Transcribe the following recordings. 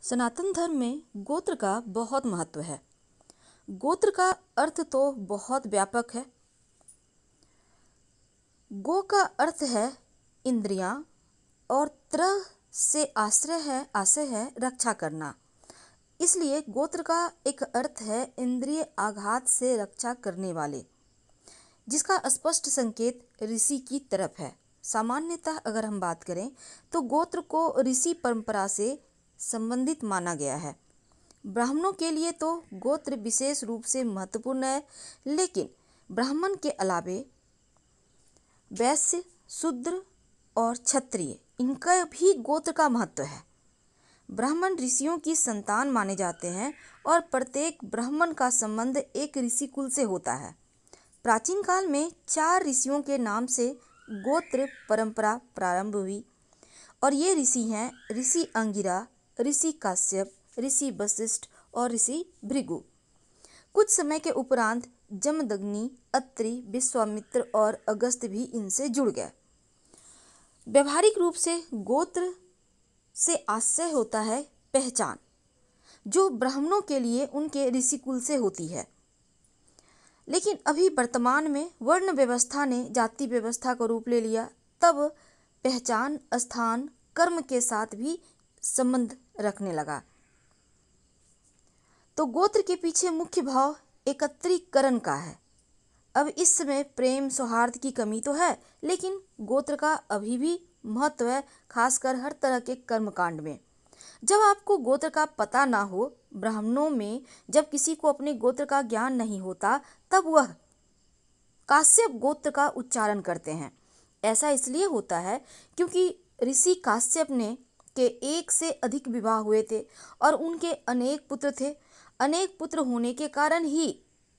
सनातन धर्म में गोत्र का बहुत महत्व है। गोत्र का अर्थ तो बहुत व्यापक है। गो का अर्थ है इंद्रियां और त्र से आशय है रक्षा करना। इसलिए गोत्र का एक अर्थ है इंद्रिय आघात से रक्षा करने वाले, जिसका स्पष्ट संकेत ऋषि की तरफ है। सामान्यतः अगर हम बात करें तो गोत्र को ऋषि परंपरा से संबंधित माना गया है। ब्राह्मणों के लिए तो गोत्र विशेष रूप से महत्वपूर्ण है, लेकिन ब्राह्मण के अलावे वैश्य, शूद्र और क्षत्रिय, इनका भी गोत्र का महत्व है। ब्राह्मण ऋषियों की संतान माने जाते हैं और प्रत्येक ब्राह्मण का संबंध एक ऋषि कुल से होता है। प्राचीन काल में 4 ऋषियों के नाम से गोत्र परंपरा प्रारंभ हुई और ये ऋषि हैं ऋषि अंगिरा, ऋषि काश्यप, ऋषि वशिष्ठ और ऋषि भृगु। कुछ समय के उपरांत जमदग्नि, अत्रि, विश्वामित्र और अगस्त्य भी इनसे जुड़ गए। व्यवहारिक रूप से गोत्र से आशय होता है पहचान, जो ब्राह्मणों के लिए उनके ऋषि कुल से होती है। लेकिन अभी वर्तमान में वर्ण व्यवस्था ने जाति व्यवस्था का रूप ले लिया, तब पहचान स्थान कर्म के साथ भी संबंध रखने लगा। तो गोत्र के पीछे मुख्य भाव एकत्रीकरण का है। अब इस समय प्रेम सौहार्द की कमी तो है, लेकिन गोत्र का अभी भी महत्व है, खासकर हर तरह के कर्मकांड में। जब आपको गोत्र का पता ना हो, ब्राह्मणों में जब किसी को अपने गोत्र का ज्ञान नहीं होता, तब वह काश्यप गोत्र का उच्चारण करते हैं। ऐसा इसलिए होता है क्योंकि ऋषि काश्यप ने के 1 से अधिक विवाह हुए थे और उनके अनेक पुत्र थे। अनेक पुत्र होने के कारण ही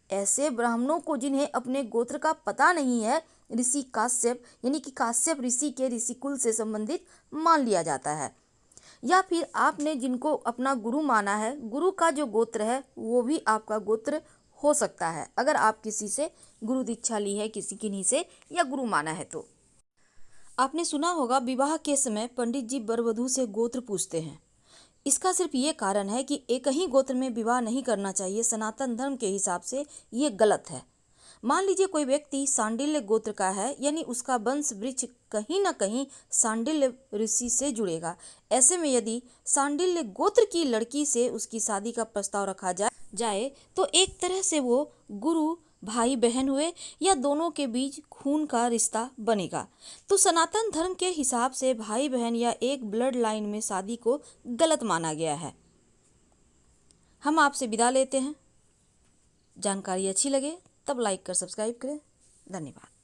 ऐसे ब्राह्मणों को जिन्हें अपने गोत्र का पता नहीं है, ऋषि काश्यप यानी कि काश्यप ऋषि के ऋषि कुल से संबंधित मान लिया जाता है। या फिर आपने जिनको अपना गुरु माना है, गुरु का जो गोत्र है वो भी आपका गोत्र हो सकता है, अगर आप किसी से गुरु दीक्षा ली है, किसी किन्हीं से, या गुरु माना है। तो आपने सुना होगा विवाह के समय पंडित जी वर वधू से गोत्र पूछते हैं। इसका सिर्फ ये कारण है कि एक ही गोत्र में विवाह नहीं करना चाहिए। सनातन धर्म के हिसाब से ये गलत है। मान लीजिए कोई व्यक्ति सांडिल्य गोत्र का है, यानी उसका वंश वृक्ष कहीं ना कहीं सांडिल्य ऋषि से जुड़ेगा। ऐसे में यदि सांडिल्य गोत्र की लड़की से उसकी शादी का प्रस्ताव रखा जाए तो एक तरह से वो गुरु भाई बहन हुए या दोनों के बीच खून का रिश्ता बनेगा। तो सनातन धर्म के हिसाब से भाई बहन या एक ब्लड लाइन में शादी को गलत माना गया है। हम आपसे विदा लेते हैं। जानकारी अच्छी लगे तब लाइक कर सब्सक्राइब करें। धन्यवाद।